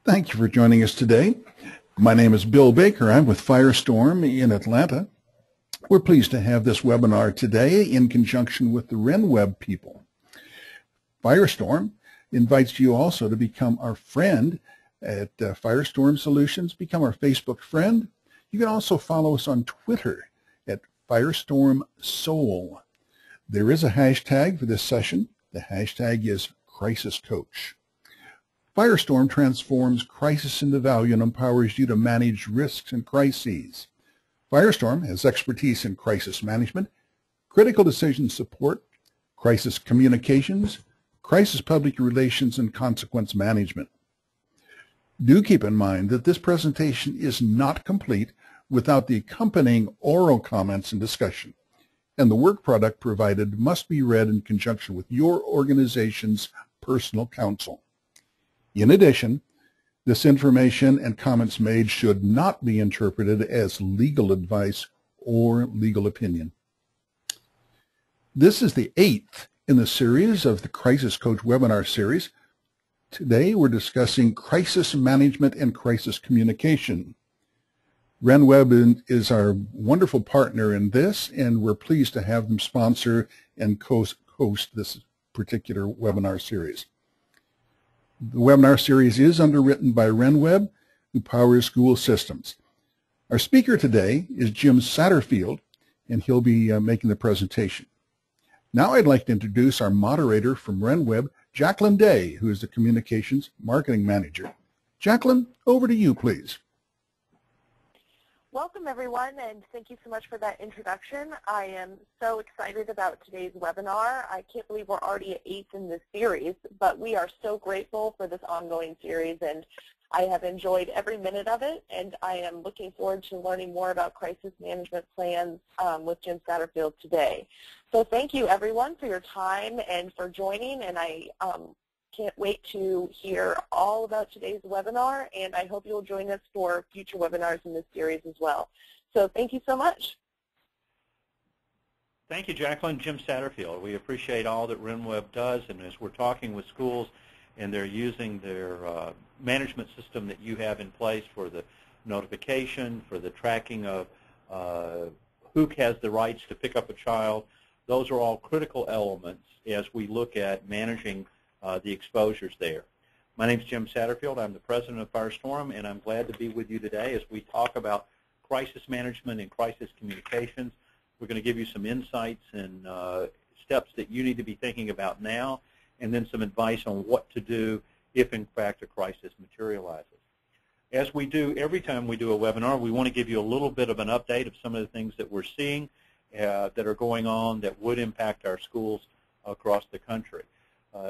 Thank you for joining us today. My name is Bill Baker. I'm with Firestorm in Atlanta. We're pleased to have this webinar today in conjunction with the RenWeb people. Firestorm invites you also to become our friend at Firestorm Solutions. Become our Facebook friend. You can also follow us on Twitter at Firestorm Soul. There is a hashtag for this session. The hashtag is Crisis Coach. Firestorm transforms crisis into value and empowers you to manage risks and crises. Firestorm has expertise in crisis management, critical decision support, crisis communications, crisis public relations, and consequence management. Do keep in mind that this presentation is not complete without the accompanying oral comments and discussion, and the work product provided must be read in conjunction with your organization's personal counsel. In addition, this information and comments made should not be interpreted as legal advice or legal opinion. This is the 8th in the series of the Crisis Coach webinar series. Today we're discussing crisis management and crisis communication. RenWeb is our wonderful partner in this, and we're pleased to have them sponsor and host this particular webinar series. The webinar series is underwritten by RenWeb, who powers school systems. Our speaker today is Jim Satterfield, and he'll be making the presentation. Now I'd like to introduce our moderator from RenWeb, Jacqueline Day, who is the Communications Marketing Manager. Jacqueline, over to you, please. Welcome, everyone, and thank you so much for that introduction. I am so excited about today's webinar. I can't believe we're already at 8th in this series, but we are so grateful for this ongoing series, and I have enjoyed every minute of it, and I am looking forward to learning more about crisis management plans with Jim Satterfield today. So thank you, everyone, for your time and for joining, and I can't wait to hear all about today's webinar, and I hope you'll join us for future webinars in this series as well. So thank you so much. Thank you, Jacqueline. Jim Satterfield. We appreciate all that RenWeb does, and as we're talking with schools and they're using their management system that you have in place for the notification, for the tracking of who has the rights to pick up a child, those are all critical elements as we look at managing the exposures there. My name is Jim Satterfield. I'm the president of Firestorm, and I'm glad to be with you today as we talk about crisis management and crisis communications. We're going to give you some insights and steps that you need to be thinking about now, and then some advice on what to do if, in fact, a crisis materializes. As we do every time we do a webinar, we want to give you a little bit of an update of some of the things that we're seeing that are going on that would impact our schools across the country.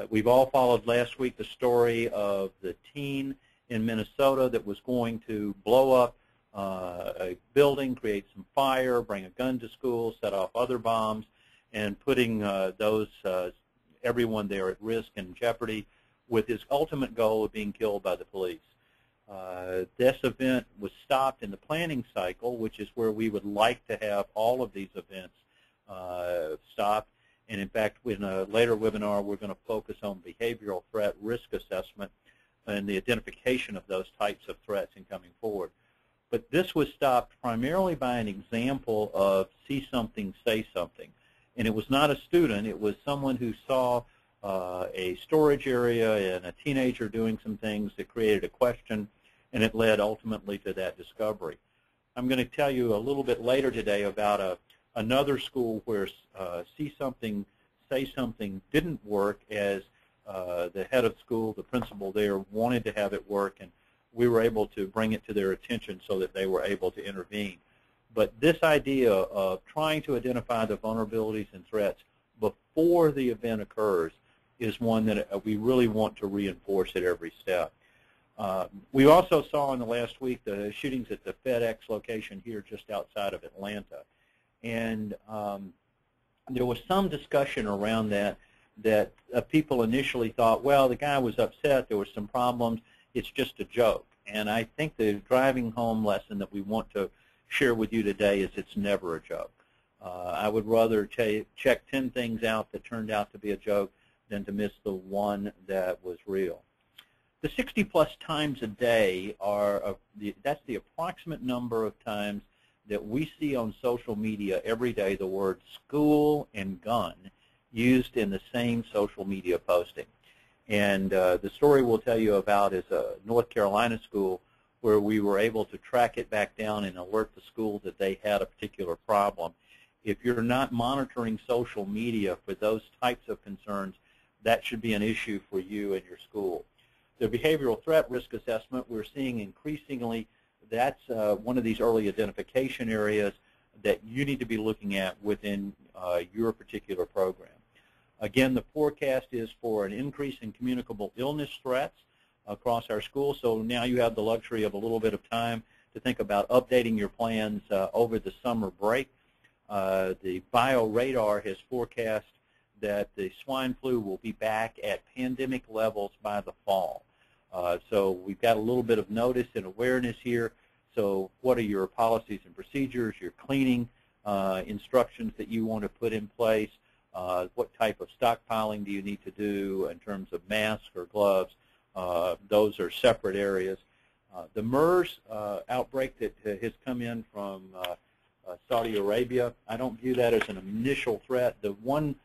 We've all followed last week the story of the teen in Minnesota that was going to blow up a building, create some fire, bring a gun to school, set off other bombs, and putting everyone there at risk and jeopardy with his ultimate goal of being killed by the police. This event was stopped in the planning cycle, which is where we would like to have all of these events stopped. And in fact, in a later webinar, we're going to focus on behavioral threat risk assessment and the identification of those types of threats in coming forward. But this was stopped primarily by an example of see something, say something. And it was not a student. It was someone who saw a storage area and a teenager doing some things that created a question, and it led ultimately to that discovery. I'm going to tell you a little bit later today about another school where see something, say something didn't work, as the head of school, the principal there, wanted to have it work, and we were able to bring it to their attention so that they were able to intervene. But this idea of trying to identify the vulnerabilities and threats before the event occurs is one that we really want to reinforce at every step. We also saw in the last week the shootings at the FedEx location here just outside of Atlanta. And there was some discussion around that people initially thought, well, the guy was upset, there were some problems, it's just a joke. And I think the driving home lesson that we want to share with you today is it's never a joke. I would rather check 10 things out that turned out to be a joke than to miss the one that was real. The 60+ times a day that's the approximate number of times that we see on social media every day the word school and gun used in the same social media posting. And the story we'll tell you about is a North Carolina school where we were able to track it back down and alert the school that they had a particular problem. If you're not monitoring social media for those types of concerns, that should be an issue for you and your school. The behavioral threat risk assessment, we're seeing increasingly that's one of these early identification areas that you need to be looking at within your particular program. Again, the forecast is for an increase in communicable illness threats across our schools, so now you have the luxury of a little bit of time to think about updating your plans over the summer break. The BioRadar has forecast that the swine flu will be back at pandemic levels by the fall. So we've got a little bit of notice and awareness here. So what are your policies and procedures, your cleaning instructions that you want to put in place? What type of stockpiling do you need to do in terms of masks or gloves? Those are separate areas. The MERS outbreak that has come in from Saudi Arabia, I don't view that as an initial threat. The one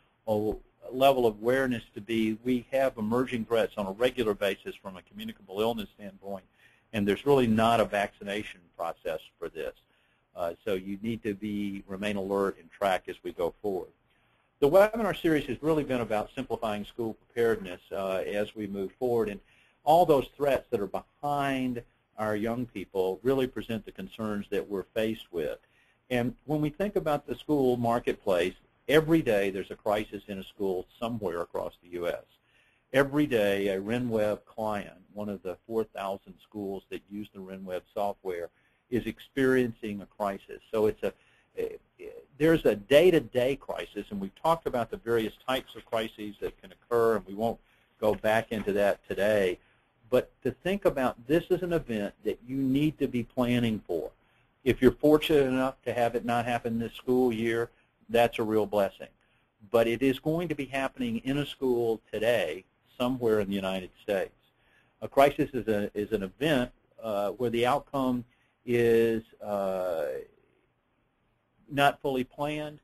level of awareness to be, we have emerging threats on a regular basis from a communicable illness standpoint, and there's really not a vaccination process for this. So you need to remain alert and track as we go forward. The webinar series has really been about simplifying school preparedness as we move forward, and all those threats that are behind our young people really present the concerns that we're faced with. And when we think about the school marketplace, every day there's a crisis in a school somewhere across the U.S. Every day a RenWeb client, one of the 4,000 schools that use the RenWeb software, is experiencing a crisis. So there's a day-to-day crisis, and we've talked about the various types of crises that can occur, and we won't go back into that today. But to think about this as an event that you need to be planning for. If you're fortunate enough to have it not happen this school year, that's a real blessing. But it is going to be happening in a school today somewhere in the United States. A crisis is an event where the outcome is not fully planned,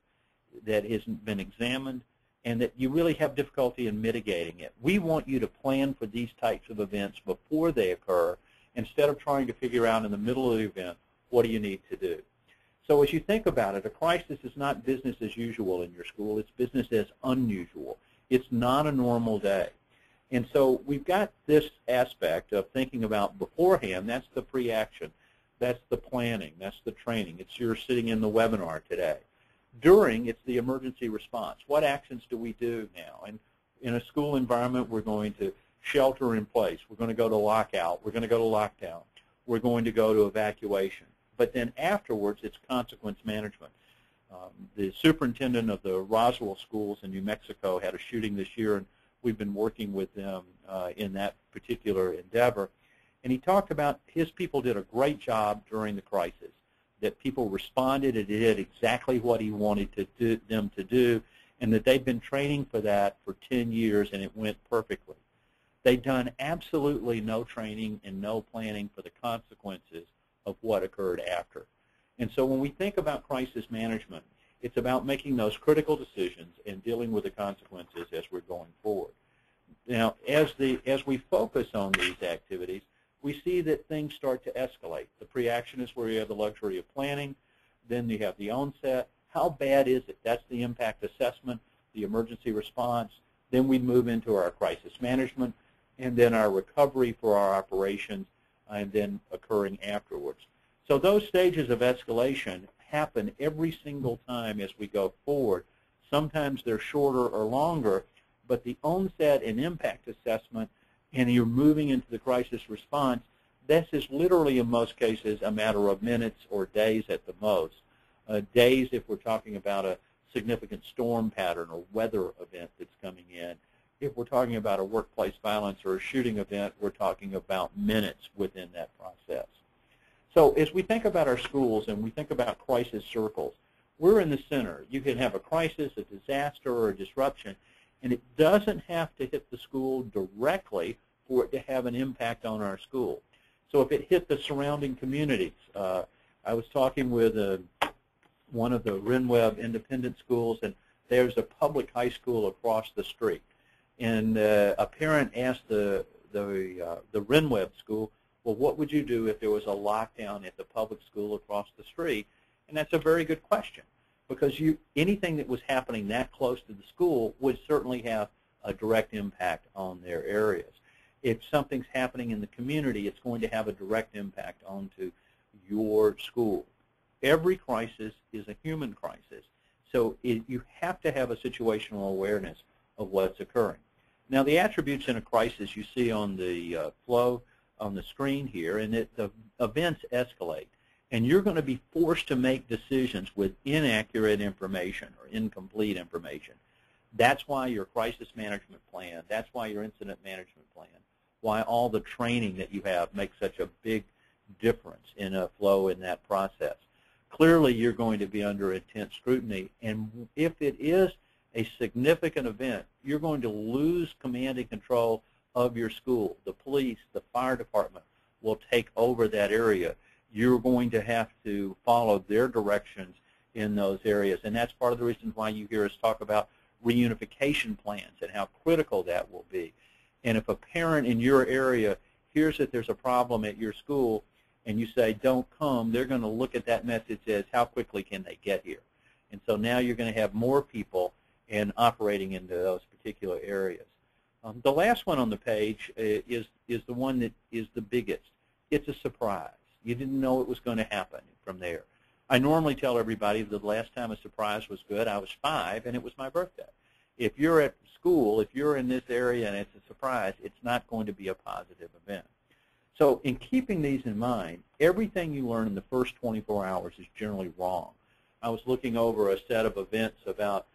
that hasn't been examined, and that you really have difficulty in mitigating it. We want you to plan for these types of events before they occur, instead of trying to figure out in the middle of the event, what do you need to do? So as you think about it, a crisis is not business as usual in your school. It's business as unusual. It's not a normal day. And so we've got this aspect of thinking about beforehand. That's the pre-action. That's the planning. That's the training. It's your sitting in the webinar today. During, it's the emergency response. What actions do we do now? And in a school environment, we're going to shelter in place. We're going to go to lockout. We're going to go to lockdown. We're going to go to evacuation. But then afterwards, it's consequence management. The superintendent of the Roswell schools in New Mexico had a shooting this year, and we've been working with them in that particular endeavor. And he talked about his people did a great job during the crisis, that people responded and did exactly what he wanted them to do, and that they've been training for that for 10 years, and it went perfectly. They've done absolutely no training and no planning for the consequences of what occurred after. And so when we think about crisis management, it's about making those critical decisions and dealing with the consequences as we're going forward. Now, as we focus on these activities, we see that things start to escalate. The pre-action is where you have the luxury of planning. Then you have the onset. How bad is it? That's the impact assessment, the emergency response. Then we move into our crisis management, and then our recovery for our operations, and then occurring afterwards. So those stages of escalation happen every single time as we go forward. Sometimes they're shorter or longer, but the onset and impact assessment, and you're moving into the crisis response, this is literally in most cases a matter of minutes or days at the most. Days if we're talking about a significant storm pattern or weather event that's coming in. If we're talking about a workplace violence or a shooting event, we're talking about minutes within that process. So as we think about our schools and we think about crisis circles, we're in the center. You can have a crisis, a disaster, or a disruption, and it doesn't have to hit the school directly for it to have an impact on our school. So if it hit the surrounding communities, I was talking with one of the RenWeb independent schools, and there's a public high school across the street. And a parent asked the RenWeb school, well, what would you do if there was a lockdown at the public school across the street? And that's a very good question, because anything that was happening that close to the school would certainly have a direct impact on their areas. If something's happening in the community, it's going to have a direct impact onto your school. Every crisis is a human crisis, so you have to have a situational awareness of what's occurring. Now, the attributes in a crisis you see on the flow on the screen here, and the events escalate, and you're going to be forced to make decisions with inaccurate information or incomplete information. That's why your crisis management plan, that's why your incident management plan, why all the training that you have makes such a big difference in a flow in that process. Clearly, you're going to be under intense scrutiny, and if it is a significant event, you're going to lose command and control of your school. The police, the fire department will take over that area. You're going to have to follow their directions in those areas, and that's part of the reason why you hear us talk about reunification plans and how critical that will be. And if a parent in your area hears that there's a problem at your school and you say, don't come, they're going to look at that message as, how quickly can they get here? And so now you're going to have more people and operating into those particular areas. The last one on the page is the one that is the biggest. It's a surprise. You didn't know it was going to happen from there. I normally tell everybody that the last time a surprise was good, I was 5, and it was my birthday. If you're at school, if you're in this area and it's a surprise, it's not going to be a positive event. So in keeping these in mind, everything you learn in the first 24 hours is generally wrong. I was looking over a set of events about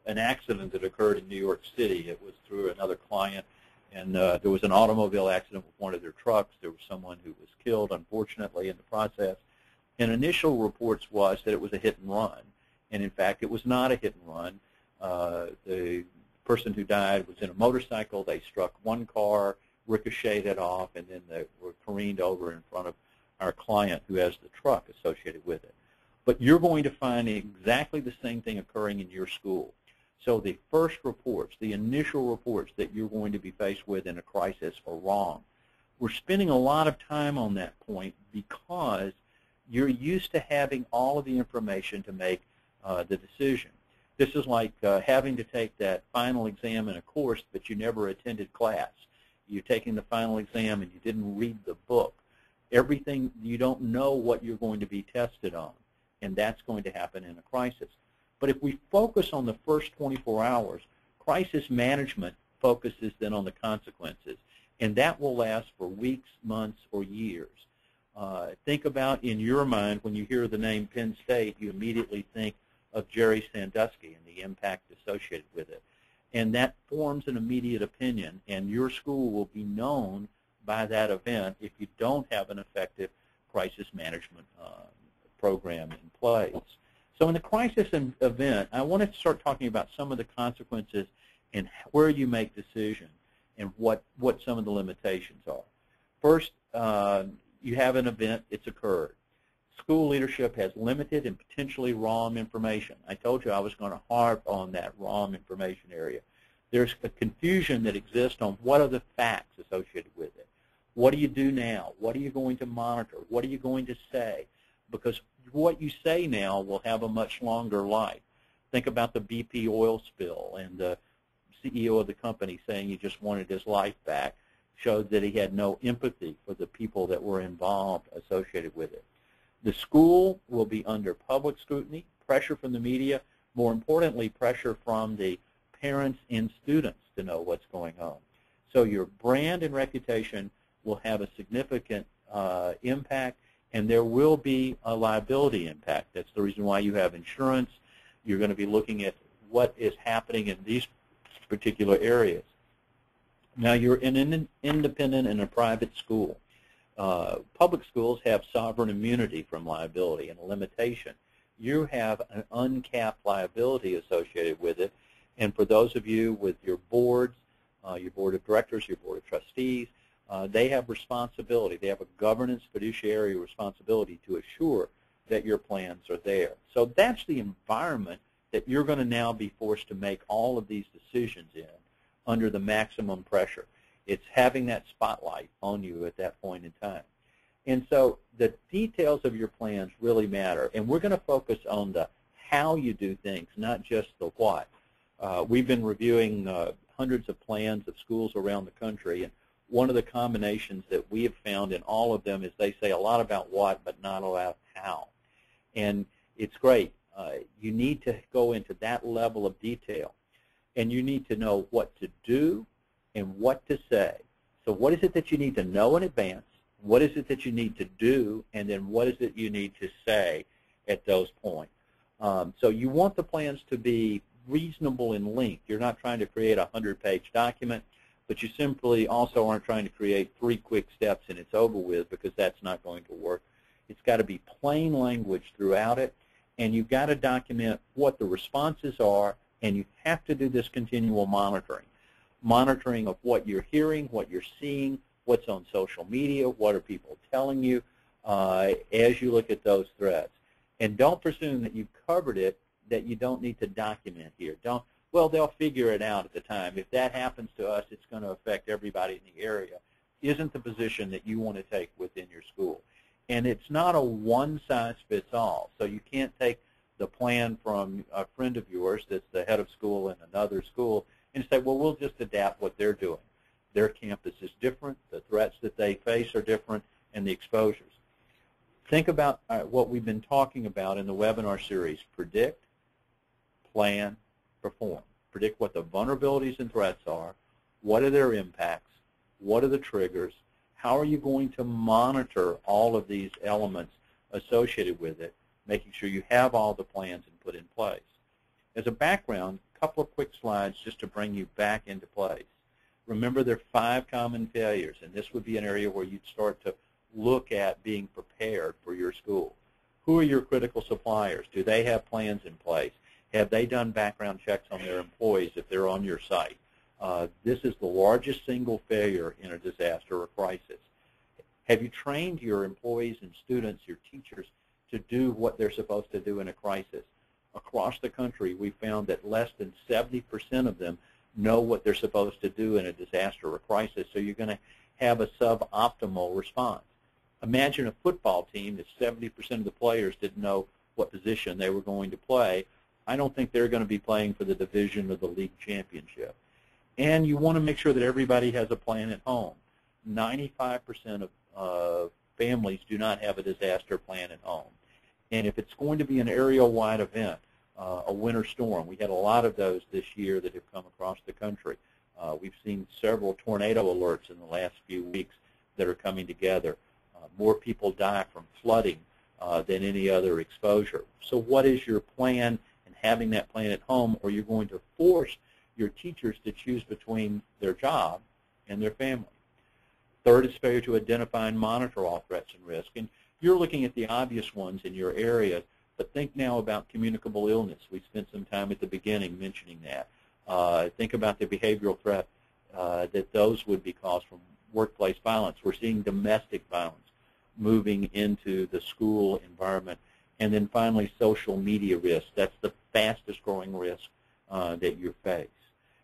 an accident that occurred in New York City. It was through another client, and there was an automobile accident with one of their trucks. There was someone who was killed, unfortunately, in the process. And initial reports was that it was a hit and run, and in fact, it was not a hit and run. The person who died was in a motorcycle. They struck one car, ricocheted off, and then they were careened over in front of our client who has the truck associated with it. But you're going to find exactly the same thing occurring in your school. So the first reports, the initial reports that you're going to be faced with in a crisis are wrong. We're spending a lot of time on that point because you're used to having all of the information to make the decision. This is like having to take that final exam in a course, but you never attended class. You're taking the final exam and you didn't read the book. Everything, you don't know what you're going to be tested on, and that's going to happen in a crisis. But if we focus on the first 24 hours, crisis management focuses then on the consequences, and that will last for weeks, months, or years. Think about, in your mind, when you hear the name Penn State, you immediately think of Jerry Sandusky and the impact associated with it. And that forms an immediate opinion, and your school will be known by that event if you don't have an effective crisis management program in place. So in the crisis event, I want to start talking about some of the consequences and where you make decisions and what some of the limitations are. First, you have an event, it's occurred. School leadership has limited and potentially wrong information. I told you I was going to harp on that wrong information area. There's a confusion that exists on what are the facts associated with it. What do you do now? What are you going to monitor? What are you going to say? Because what you say now will have a much longer life. Think about the BP oil spill, and the CEO of the company saying he just wanted his life back showed that he had no empathy for the people that were involved associated with it. The school will be under public scrutiny, pressure from the media, more importantly, pressure from the parents and students to know what's going on. So your brand and reputation will have a significant impact, and there will be a liability impact. That's the reason why you have insurance. You're going to be looking at what is happening in these particular areas. Now, you're in an independent and a private school. Public schools have sovereign immunity from liability and a limitation. You have an uncapped liability associated with it, and for those of you with your boards, your board of directors, your board of trustees. They have responsibility. They have a governance fiduciary responsibility to assure that your plans are there. So that's the environment that you're going to now be forced to make all of these decisions in under the maximum pressure. It's having that spotlight on you at that point in time. And so the details of your plans really matter. And we're going to focus on the how you do things, not just the what. We've been reviewing hundreds of plans of schools around the country, and one of the combinations that we have found in all of them is they say a lot about what but not a lot how. And it's great. You need to go into that level of detail, and you need to know what to do and what to say. So what is it that you need to know in advance? What is it that you need to do? And then what is it you need to say at those points? So you want the plans to be reasonable in length. You're not trying to create a 100-page document, but you simply also aren't trying to create 3 quick steps and it's over with, because that's not going to work. It's got to be plain language throughout it, and you've got to document what the responses are, and you have to do this continual monitoring. Monitoring of what you're hearing, what you're seeing, what's on social media, what are people telling you as you look at those threats. And don't presume that you've covered it, that you don't need to document here. Well, they'll figure it out at the time. If that happens to us, it's going to affect everybody in the area. Isn't the position that you want to take within your school. And it's not a one-size-fits-all. So you can't take the plan from a friend of yours that's the head of school in another school and say, well, we'll just adapt what they're doing. Their campus is different, the threats that they face are different, and the exposures. Think about what we've been talking about in the webinar series: predict, plan, perform. Predict what the vulnerabilities and threats are, what are their impacts, what are the triggers, how are you going to monitor all of these elements associated with it, making sure you have all the plans and put in place. As a background, a couple of quick slides just to bring you back into place. Remember, there are 5 common failures, and this would be an area where you'd start to look at being prepared for your school. Who are your critical suppliers? Do they have plans in place? Have they done background checks on their employees if they're on your site? This is the largest single failure in a disaster or crisis. Have you trained your employees and students, your teachers, to do what they're supposed to do in a crisis? Across the country, we found that less than 70% of them know what they're supposed to do in a disaster or crisis, so you're going to have a suboptimal response. Imagine a football team that 70% of the players didn't know what position they were going to play. I don't think they're going to be playing for the division or the league championship. And you want to make sure that everybody has a plan at home. 95% of families do not have a disaster plan at home. And if it's going to be an area-wide event, a winter storm, we had a lot of those this year that have come across the country. We've seen several tornado alerts in the last few weeks that are coming together. More people die from flooding than any other exposure. So what is your plan, and having that plan at home, or you're going to force your teachers to choose between their job and their family. Third is failure to identify and monitor all threats and risk. And you're looking at the obvious ones in your area, but think now about communicable illness. We spent some time at the beginning mentioning that. Think about the behavioral threat that those would be caused from workplace violence. We're seeing domestic violence moving into the school environment. And then finally, social media risk. That's the fastest growing risk that you face.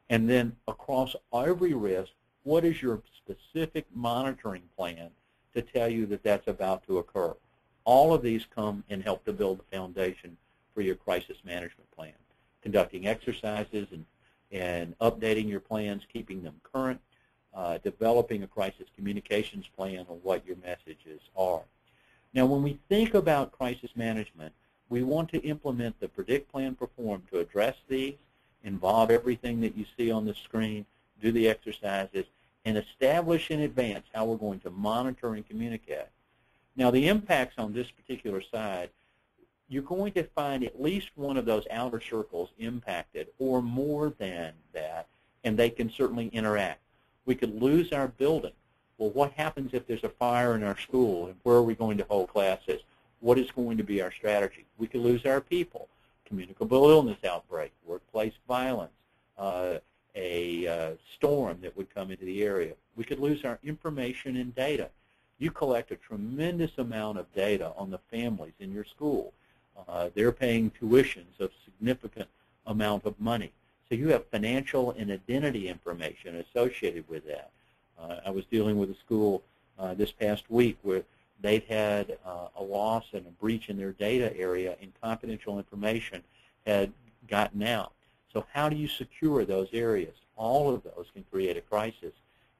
And then across every risk, what is your specific monitoring plan to tell you that that's about to occur? All of these come and help to build the foundation for your crisis management plan. Conducting exercises and updating your plans, keeping them current, developing a crisis communications plan on what your messages are. Now, when we think about crisis management, we want to implement the predict, plan, perform to address these, involve everything that you see on the screen, do the exercises, and establish in advance how we're going to monitor and communicate. Now, the impacts on this particular side, you're going to find at least one of those outer circles impacted, or more than that, and they can certainly interact. We could lose our building. Well, what happens if there's a fire in our school, and where are we going to hold classes? What is going to be our strategy? We could lose our people. Communicable illness outbreak, workplace violence, a storm that would come into the area. We could lose our information and data. You collect a tremendous amount of data on the families in your school. They're paying tuitions of significant amount of money. So you have financial and identity information associated with that. I was dealing with a school this past week where they've had a loss and a breach in their data area, and confidential information had gotten out. So how do you secure those areas? All of those can create a crisis.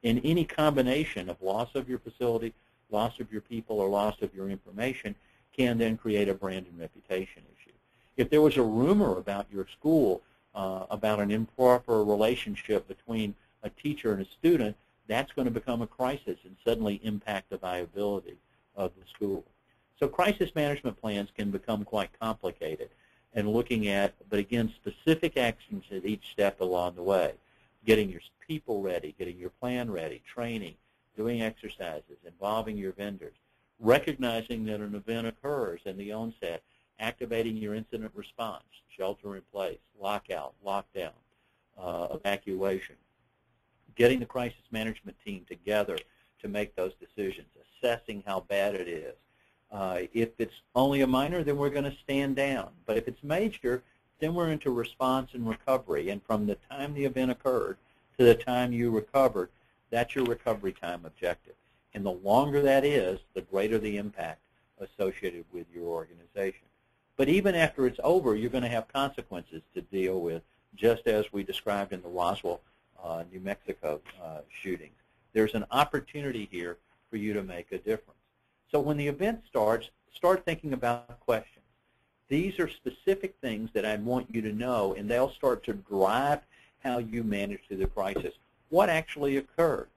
And any combination of loss of your facility, loss of your people, or loss of your information can then create a brand and reputation issue. If there was a rumor about your school, about an improper relationship between a teacher and a student, that's going to become a crisis and suddenly impact the viability of the school. So crisis management plans can become quite complicated, and looking at, but again, specific actions at each step along the way. Getting your people ready, getting your plan ready, training, doing exercises, involving your vendors, recognizing that an event occurs in the onset, activating your incident response, shelter in place, lockout, lockdown, evacuation, getting the crisis management team together to make those decisions, assessing how bad it is. If it's only a minor, then we're going to stand down. But if it's major, then we're into response and recovery. And from the time the event occurred to the time you recovered, that's your recovery time objective. And the longer that is, the greater the impact associated with your organization. But even after it's over, you're going to have consequences to deal with, just as we described in the Roswell, New Mexico shootings. There's an opportunity here for you to make a difference. So when the event starts, start thinking about questions. These are specific things that I want you to know, and they'll start to drive how you manage through the crisis. What actually occurred?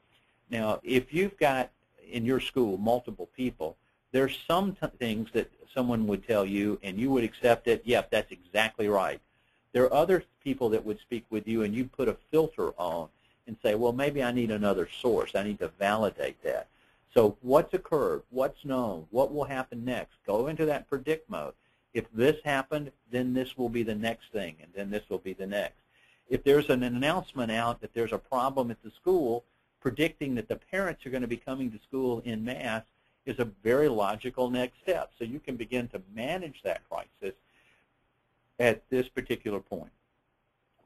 Now, if you've got in your school multiple people, there's some things that someone would tell you and you would accept it, yep, that's exactly right. There are other people that would speak with you and you put a filter on and say, well, maybe I need another source. I need to validate that. So what's occurred? What's known? What will happen next? Go into that predict mode. If this happened, then this will be the next thing, and then this will be the next. If there's an announcement out that there's a problem at the school, predicting that the parents are going to be coming to school en masse is a very logical next step. So you can begin to manage that crisis at this particular point.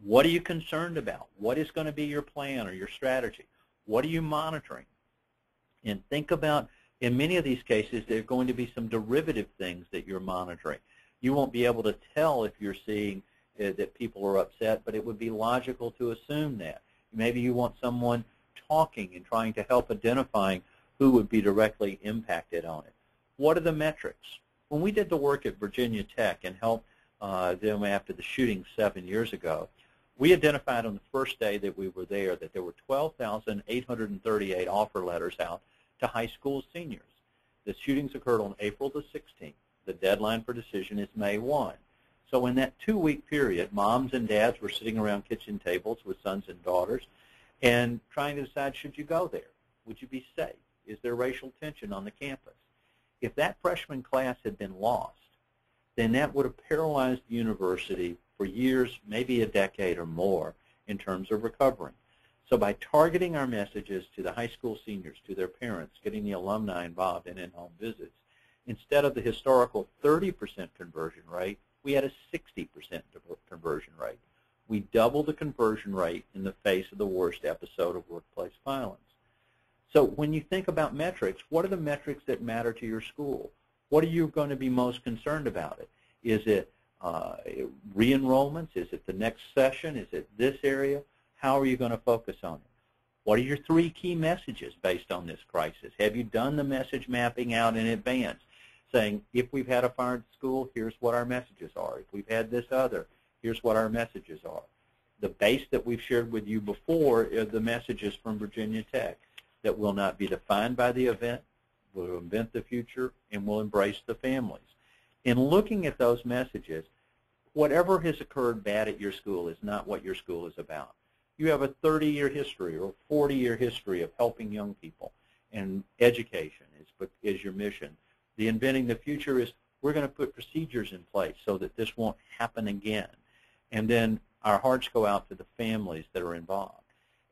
What are you concerned about? What is going to be your plan or your strategy? What are you monitoring? And think about, in many of these cases, there are going to be some derivative things that you're monitoring. You won't be able to tell if you're seeing that people are upset, but it would be logical to assume that. Maybe you want someone talking and trying to help identifying who would be directly impacted on it. What are the metrics? When we did the work at Virginia Tech and helped them after the shooting 7 years ago, we identified on the first day that we were there that there were 12,838 offer letters out to high school seniors. The shootings occurred on April the 16th. The deadline for decision is May 1. So in that 2-week period, moms and dads were sitting around kitchen tables with sons and daughters and trying to decide, should you go there? Would you be safe? Is there racial tension on the campus? If that freshman class had been lost, then that would have paralyzed the university for years, maybe a decade or more, in terms of recovering. So by targeting our messages to the high school seniors, to their parents, getting the alumni involved in in-home visits, instead of the historical 30% conversion rate, we had a 60% conversion rate. We doubled the conversion rate in the face of the worst episode of workplace violence. So when you think about metrics, what are the metrics that matter to your school? What are you going to be most concerned about it? Is it re-enrollments? Is it the next session? Is it this area? How are you going to focus on it? What are your 3 key messages based on this crisis? Have you done the message mapping out in advance, saying, if we've had a fire at school, here's what our messages are. If we've had this other, here's what our messages are. The base that we've shared with you before are the messages from Virginia Tech that will not be defined by the event, will invent the future, and will embrace the families. In looking at those messages, whatever has occurred bad at your school is not what your school is about. You have a 30-year history or 40-year history of helping young people, and education is your mission. The inventing the future is we're going to put procedures in place so that this won't happen again. And then our hearts go out to the families that are involved,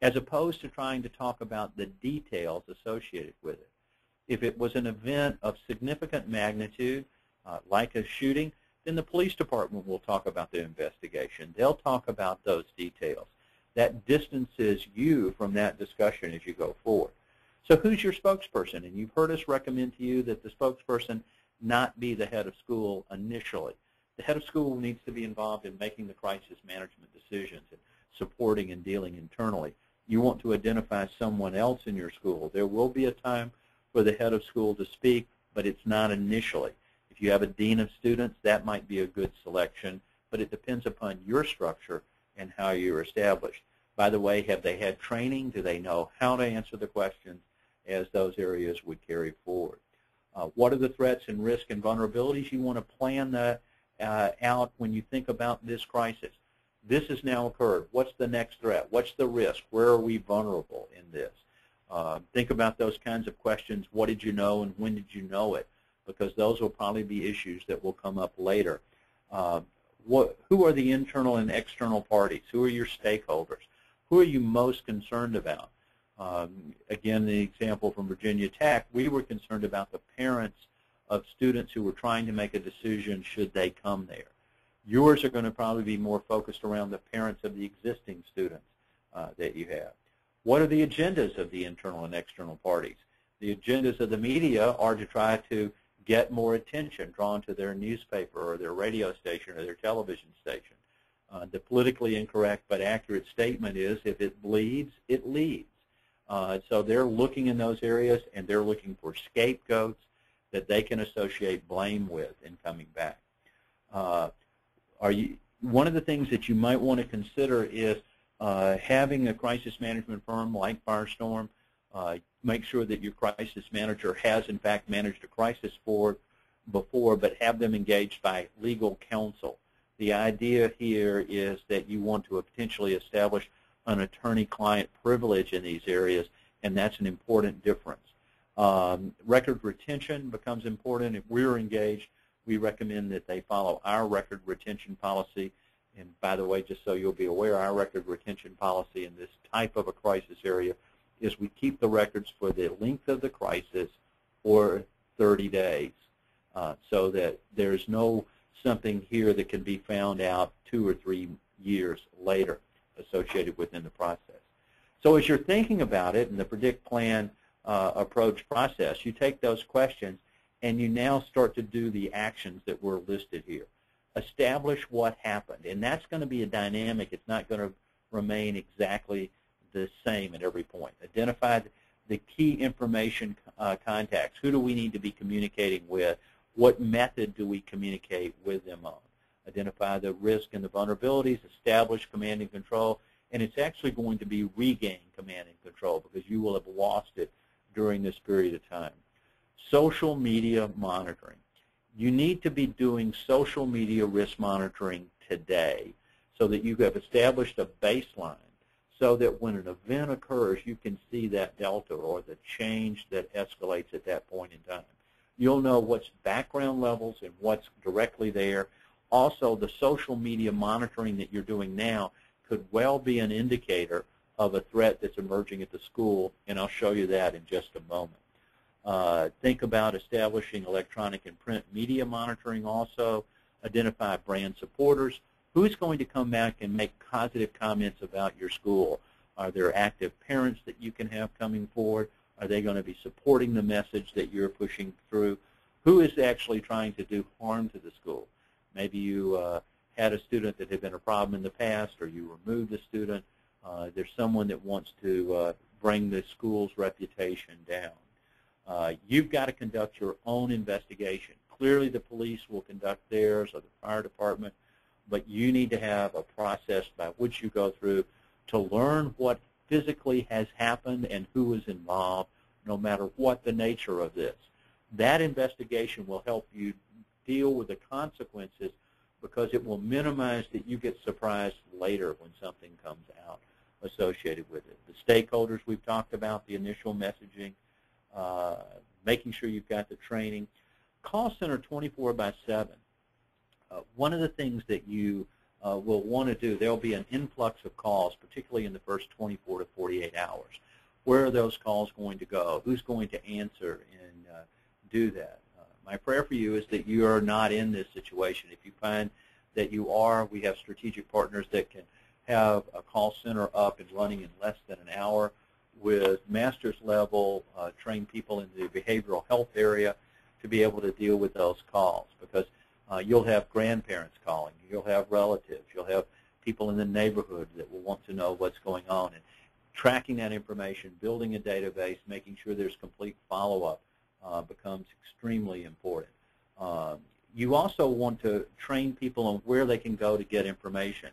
as opposed to trying to talk about the details associated with it. If it was an event of significant magnitude, like a shooting, then the police department will talk about the investigation. They'll talk about those details. That distances you from that discussion as you go forward. So who's your spokesperson? And you've heard us recommend to you that the spokesperson not be the head of school initially. The head of school needs to be involved in making the crisis management decisions and supporting and dealing internally. You want to identify someone else in your school. There will be a time for the head of school to speak, but it's not initially. If you have a dean of students, that might be a good selection, but it depends upon your structure and how you're established. By the way, have they had training? Do they know how to answer the questions as those areas would carry forward? What are the threats and risks and vulnerabilities? You want to plan that out when you think about this crisis. This has now occurred. What's the next threat? What's the risk? Where are we vulnerable in this? Think about those kinds of questions. What did you know and when did you know it? Because those will probably be issues that will come up later. Who are the internal and external parties? Who are your stakeholders? Who are you most concerned about? Again, the example from Virginia Tech, we were concerned about the parents of students who were trying to make a decision should they come there. Yours are going to probably be more focused around the parents of the existing students that you have. What are the agendas of the internal and external parties? The agendas of the media are to try to get more attention drawn to their newspaper or their radio station or their television station. The politically incorrect but accurate statement is, if it bleeds, it leads. So they're looking in those areas, and they're looking for scapegoats that they can associate blame with in coming back. One of the things that you might want to consider is having a crisis management firm like Firestorm. Make sure that your crisis manager has, in fact, managed a crisis before, but have them engaged by legal counsel. The idea here is that you want to potentially establish an attorney-client privilege in these areas, and that's an important difference. Record retention becomes important. If we're engaged, we recommend that they follow our record retention policy. And by the way, just so you'll be aware, our record retention policy in this type of a crisis area is we keep the records for the length of the crisis or 30 days so that there's no something here that can be found out 2 or 3 years later associated within the process. So as you're thinking about it in the predict, plan, approach process, you take those questions and you now start to do the actions that were listed here. Establish what happened, and that's going to be a dynamic. It's not going to remain exactly the same at every point. Identify the key information contacts. Who do we need to be communicating with? What method do we communicate with them on? Identify the risk and the vulnerabilities, establish command and control, and it's actually going to be regain command and control because you will have lost it during this period of time. Social media monitoring. You need to be doing social media risk monitoring today so that you have established a baseline so that when an event occurs, you can see that delta or the change that escalates at that point in time. You'll know what's background levels and what's directly there. Also, the social media monitoring that you're doing now could well be an indicator of a threat that's emerging at the school, and I'll show you that in just a moment. Think about establishing electronic and print media monitoring also. Identify brand supporters. Who's going to come back and make positive comments about your school? Are there active parents that you can have coming forward? Are they going to be supporting the message that you're pushing through? Who is actually trying to do harm to the school? Maybe you had a student that had been a problem in the past, or you removed the student. There's someone that wants to bring the school's reputation down. You've got to conduct your own investigation. Clearly the police will conduct theirs, or the fire department, but you need to have a process by which you go through to learn what physically has happened and who is involved, no matter what the nature of this. That investigation will help you deal with the consequences because it will minimize that you get surprised later when something comes out associated with it. The stakeholders we've talked about, the initial messaging, making sure you've got the training. Call center 24/7. One of the things that you will want to do, there'll be an influx of calls, particularly in the first 24 to 48 hours. Where are those calls going to go? Who's going to answer and do that? My prayer for you is that you are not in this situation. If you find that you are, we have strategic partners that can have a call center up and running in less than an hour with master's level trained people in the behavioral health area to be able to deal with those calls, because you'll have grandparents calling, you'll have relatives, you'll have people in the neighborhood that will want to know what's going on. And tracking that information, building a database, making sure there's complete follow-up becomes extremely important. You also want to train people on where they can go to get information.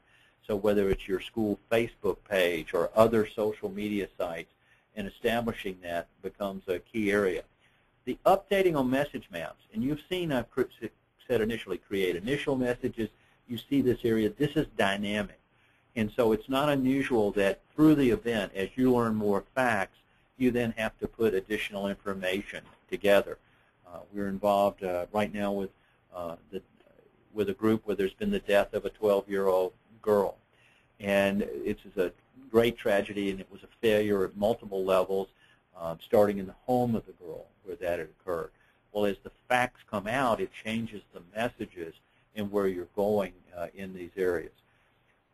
So whether it's your school Facebook page or other social media sites, and establishing that becomes a key area. The updating on message maps, and you've seen, I've said initially, create initial messages. You see this area. This is dynamic. And so it's not unusual that through the event, as you learn more facts, you then have to put additional information together. We're involved right now with a group where there's been the death of a 12-year-old girl. And it's a great tragedy, and it was a failure at multiple levels, starting in the home of the girl where that had occurred. Well, as the facts come out, it changes the messages and where you're going in these areas.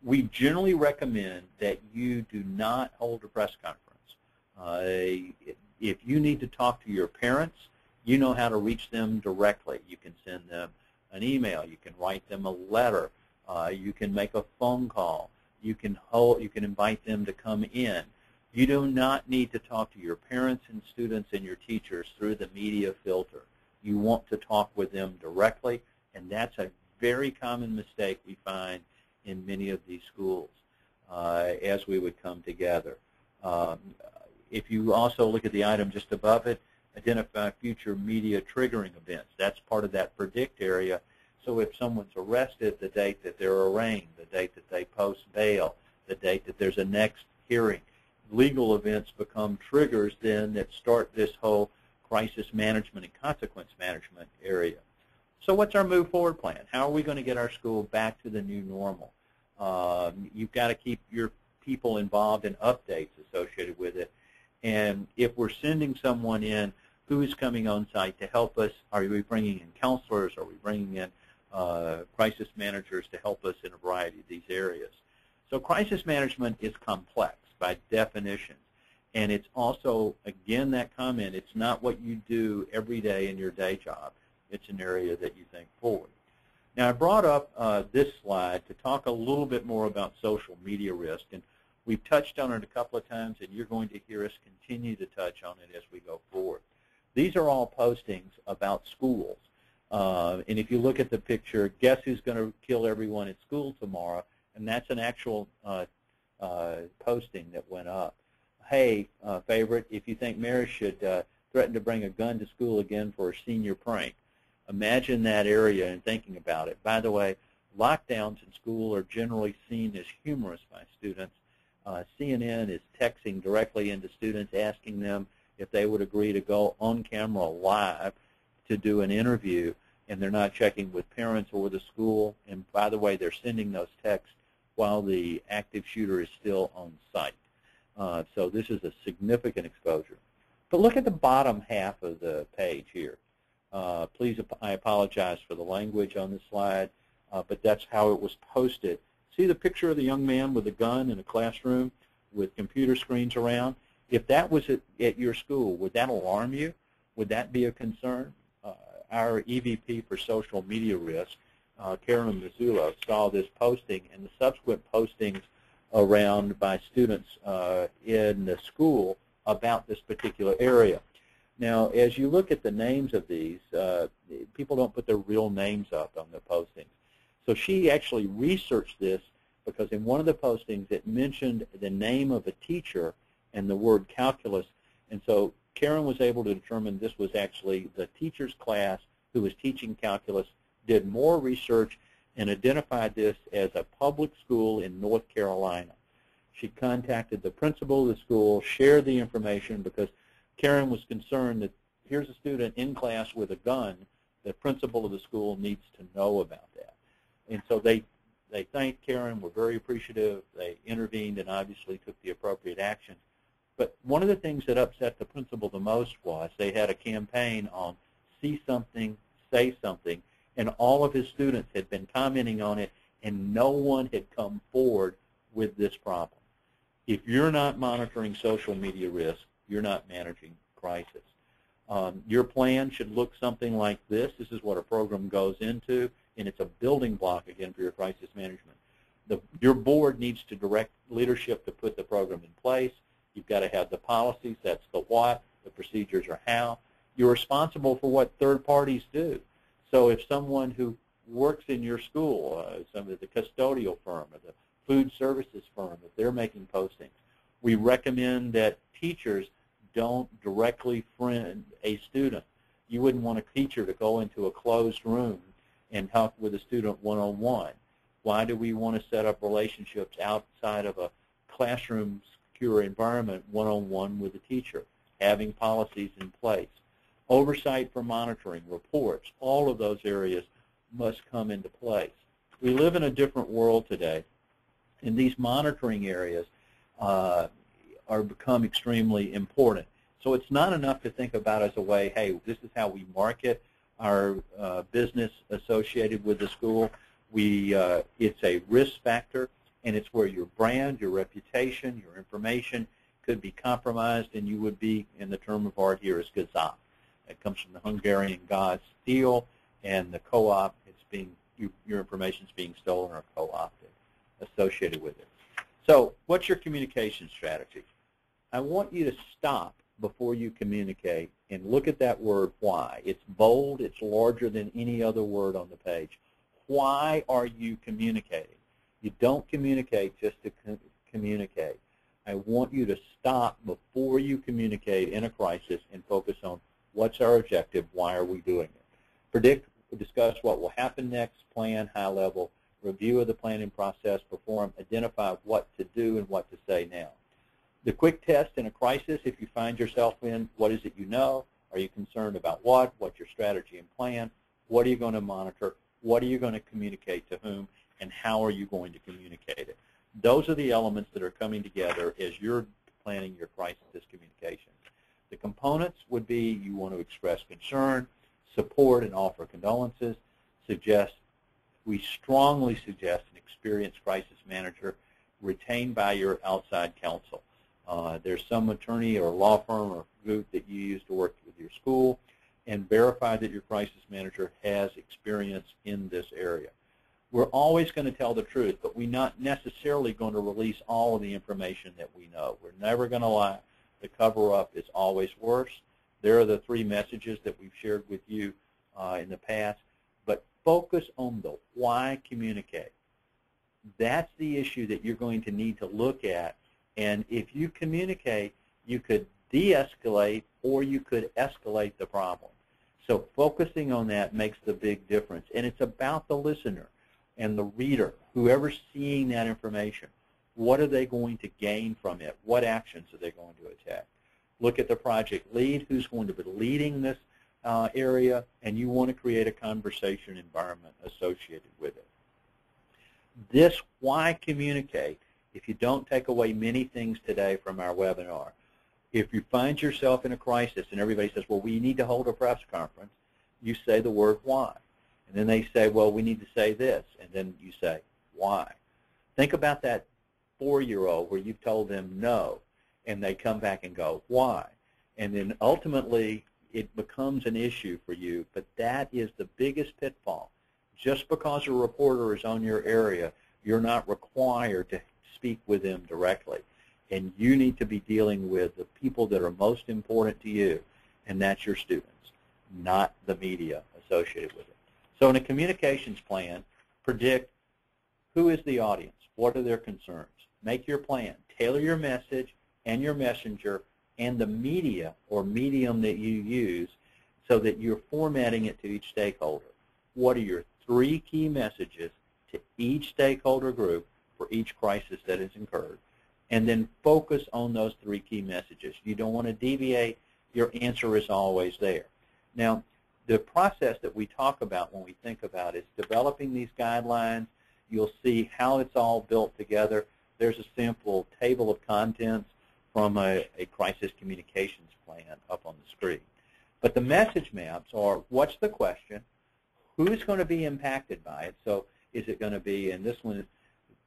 We generally recommend that you do not hold a press conference. If you need to talk to your parents, you know how to reach them directly. You can send them an email. You can write them a letter. You can make a phone call. You can invite them to come in. You do not need to talk to your parents and students and your teachers through the media filter. You want to talk with them directly, and that's a very common mistake we find in many of these schools as we would come together. If you also look at the item just above it, identify future media triggering events. That's part of that predict area. So if someone's arrested, the date that they're arraigned, the date that they post bail, the date that there's a next hearing, legal events become triggers then that start this whole crisis management and consequence management area. So what's our move forward plan? How are we going to get our school back to the new normal? You've got to keep your people involved in updates associated with it. And if we're sending someone in, who is coming on site to help us? Are we bringing in counselors? Are we bringing in crisis managers to help us in a variety of these areas? So crisis management is complex by definition. And it's also, again, that comment, it's not what you do every day in your day job. It's an area that you think forward. Now, I brought up this slide to talk a little bit more about social media risk. And we've touched on it a couple of times, and you're going to hear us continue to touch on it as we go forward. These are all postings about schools. And if you look at the picture, guess who's going to kill everyone at school tomorrow? And that's an actual posting that went up. Hey, favorite, if you think Mary should threaten to bring a gun to school again for a senior prank, imagine that area and thinking about it. By the way, lockdowns in school are generally seen as humorous by students. CNN is texting directly into students, asking them if they would agree to go on camera live to do an interview, and they're not checking with parents or the school. And by the way, they're sending those texts while the active shooter is still on site. So this is a significant exposure. But look at the bottom half of the page here. Please, I apologize for the language on this slide, but that's how it was posted. See the picture of the young man with a gun in a classroom with computer screens around? If that was at your school, would that alarm you? Would that be a concern? Our EVP for social media risk, Karen Mazzullo, saw this posting and the subsequent postings around by students in the school about this particular area. Now, as you look at the names of these, people don't put their real names up on the postings. So she actually researched this because in one of the postings it mentioned the name of a teacher and the word calculus. And so Karen was able to determine this was actually the teacher's class who was teaching calculus, did more research, and identified this as a public school in North Carolina. She contacted the principal of the school, shared the information because Karen was concerned that here's a student in class with a gun. The principal of the school needs to know about that. And so they They thanked Karen, were very appreciative. They intervened and obviously took the appropriate action. But one of the things that upset the principal the most was they had a campaign on see something, say something, and all of his students had been commenting on it, and no one had come forward with this problem. If you're not monitoring social media risk, you're not managing crisis. Your plan should look something like this. This is what a program goes into, and it's a building block, again, for your crisis management. Your board needs to direct leadership to put the program in place. You've got to have the policies. That's the what. The procedures are how. You're responsible for what third parties do. So if someone who works in your school, some of the custodial firm or the food services firm, if they're making postings, we recommend that teachers don't directly friend a student. You wouldn't want a teacher to go into a closed room and talk with a student one-on-one. Why do we want to set up relationships outside of a classroom secure environment one-on-one with the teacher? Having policies in place. Oversight for monitoring, reports, all of those areas must come into place. We live in a different world today, and these monitoring areas are become extremely important. So it's not enough to think about as a way, hey, this is how we market our business associated with the school. It's a risk factor, and it's where your brand, your reputation, your information could be compromised, and you would be, in the term of art here, is gazap. It comes from the Hungarian god steal, and the co-op, your information is being stolen or co-opted associated with it. So what's your communication strategy? I want you to stop before you communicate and look at that word why. It's bold. It's larger than any other word on the page. Why are you communicating? You don't communicate just to communicate. I want you to stop before you communicate in a crisis and focus on what's our objective, why are we doing it. Predict, discuss what will happen next, plan high level, review of the planning process, perform, identify what to do and what to say now. The quick test in a crisis, if you find yourself in, what is it you know? Are you concerned about what? What's your strategy and plan? What are you going to monitor? What are you going to communicate to whom? And how are you going to communicate it? Those are the elements that are coming together as you're planning your crisis communications. The components would be you want to express concern, support, and offer condolences. We strongly suggest an experienced crisis manager retained by your outside counsel. There's some attorney or law firm or group that you use to work with your school, and verify that your crisis manager has experience in this area. We're always going to tell the truth, but we're not necessarily going to release all of the information that we know. We're never going to lie. The cover-up is always worse. There are the 3 messages that we've shared with you in the past, but focus on the why communicate. That's the issue that you're going to need to look at, and if you communicate, you could de-escalate or you could escalate the problem. So focusing on that makes the big difference, and it's about the listener and the reader, whoever's seeing that information. What are they going to gain from it? What actions are they going to attack? Look at the project lead, who's going to be leading this area, and you want to create a conversation environment associated with it. This why communicate, if you don't take away many things today from our webinar, if you find yourself in a crisis and everybody says, well, we need to hold a press conference, you say the word why. And then they say, well, we need to say this, and then you say why. Think about that 4-year-old where you've told them no, and they come back and go, why? And then ultimately it becomes an issue for you, but that is the biggest pitfall. Just because a reporter is on your area, you're not required to speak with them directly. And you need to be dealing with the people that are most important to you, and that's your students, not the media associated with it. So in a communications plan, predict who is the audience, what are their concerns. Make your plan, tailor your message and your messenger and the media or medium that you use so that you're formatting it to each stakeholder. What are your 3 key messages to each stakeholder group for each crisis that is incurred? And then focus on those 3 key messages. You don't want to deviate. Your answer is always there. Now, the process that we talk about when we think about is developing these guidelines you'll see how it's all built together. There's a simple table of contents from a crisis communications plan up on the screen. But the message maps are, what's the question, who's going to be impacted by it. So is it going to be, and this one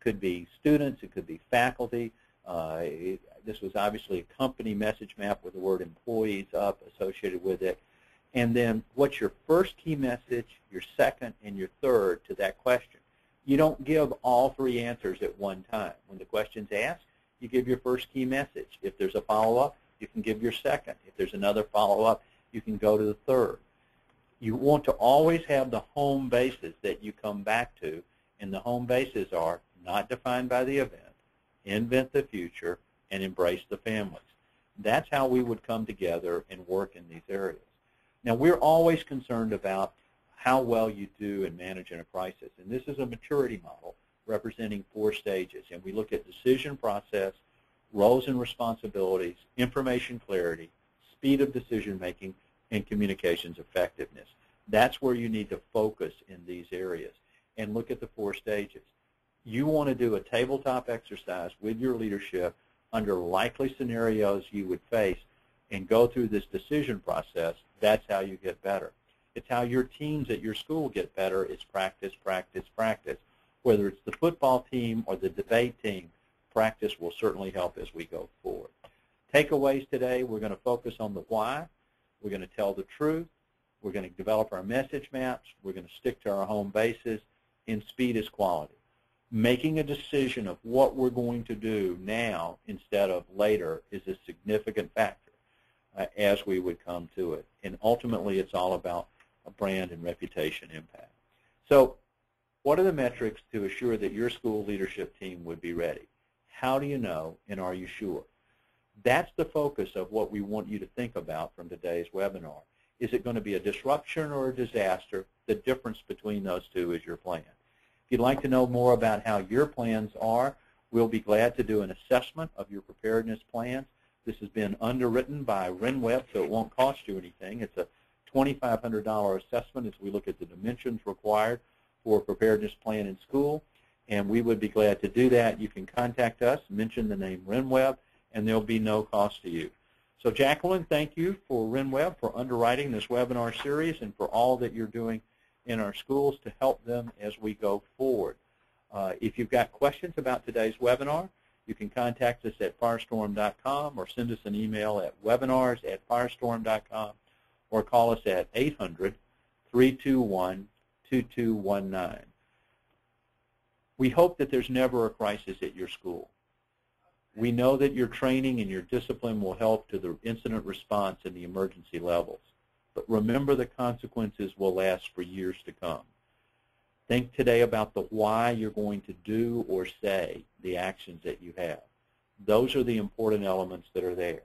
could be students, it could be faculty. This was obviously a company message map with the word employees up associated with it. And then what's your first key message, your second, and your third to that question. You don't give all three answers at one time. When the question's asked, you give your first key message. If there's a follow-up, you can give your second. If there's another follow-up, you can go to the third. You want to always have the home bases that you come back to, and the home bases are not defined by the event, invent the future, and embrace the families. That's how we would come together and work in these areas. Now, we're always concerned about how well you do in managing a crisis, and this is a maturity model representing 4 stages, and we look at decision process, roles and responsibilities, information clarity, speed of decision making, and communications effectiveness. That's where you need to focus in these areas and look at the 4 stages. You want to do a tabletop exercise with your leadership under likely scenarios you would face and go through this decision process. That's how you get better. It's how your teams at your school get better. It's practice, practice, practice. Whether it's the football team or the debate team, practice will certainly help as we go forward. Takeaways today, we're going to focus on the why. We're going to tell the truth. We're going to develop our message maps. We're going to stick to our home bases. And speed is quality. Making a decision of what we're going to do now instead of later is a significant factor as we would come to it. And ultimately, it's all about a brand and reputation impact. So what are the metrics to assure that your school leadership team would be ready? How do you know, and are you sure? That's the focus of what we want you to think about from today's webinar. Is it going to be a disruption or a disaster? The difference between those two is your plan. If you'd like to know more about how your plans are, we'll be glad to do an assessment of your preparedness plans. This has been underwritten by RenWeb, so it won't cost you anything. It's a $2,500 assessment as we look at the dimensions required for a preparedness plan in school, and we would be glad to do that. You can contact us, mention the name RenWeb, and there'll be no cost to you. So Jacqueline, thank you for RenWeb for underwriting this webinar series and for all that you're doing in our schools to help them as we go forward. If you've got questions about today's webinar, you can contact us at firestorm.com or send us an email at webinars@firestorm.com or call us at 800-321-2219. We hope that there's never a crisis at your school. We know that your training and your discipline will help to the incident response and the emergency levels. But remember, the consequences will last for years to come. Think today about the why you're going to do or say the actions that you have. Those are the important elements that are there.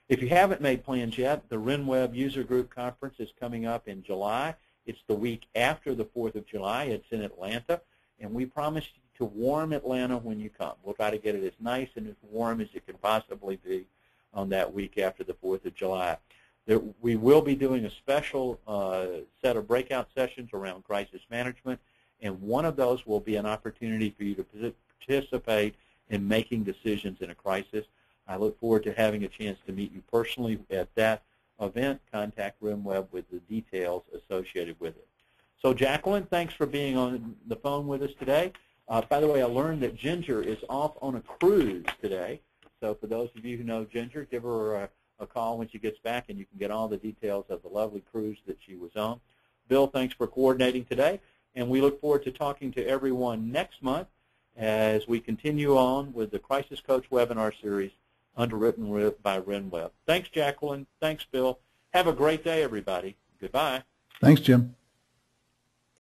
If you haven't made plans yet, the RenWeb User Group Conference is coming up in July. It's the week after the 4th of July. It's in Atlanta, and we promise to warm Atlanta when you come. We'll try to get it as nice and as warm as it can possibly be on that week after the 4th of July. We will be doing a special set of breakout sessions around crisis management, and one of those will be an opportunity for you to participate in making decisions in a crisis. I look forward to having a chance to meet you personally at that event. Contact RenWeb with the details associated with it. So Jacqueline, thanks for being on the phone with us today. By the way, I learned that Ginger is off on a cruise today. So for those of you who know Ginger, give her a call when she gets back, and you can get all the details of the lovely cruise that she was on. Bill, thanks for coordinating today, and we look forward to talking to everyone next month as we continue on with the Crisis Coach webinar series underwritten by RenWeb. Thanks, Jacqueline. Thanks, Bill. Have a great day, everybody. Goodbye. Thanks, Jim.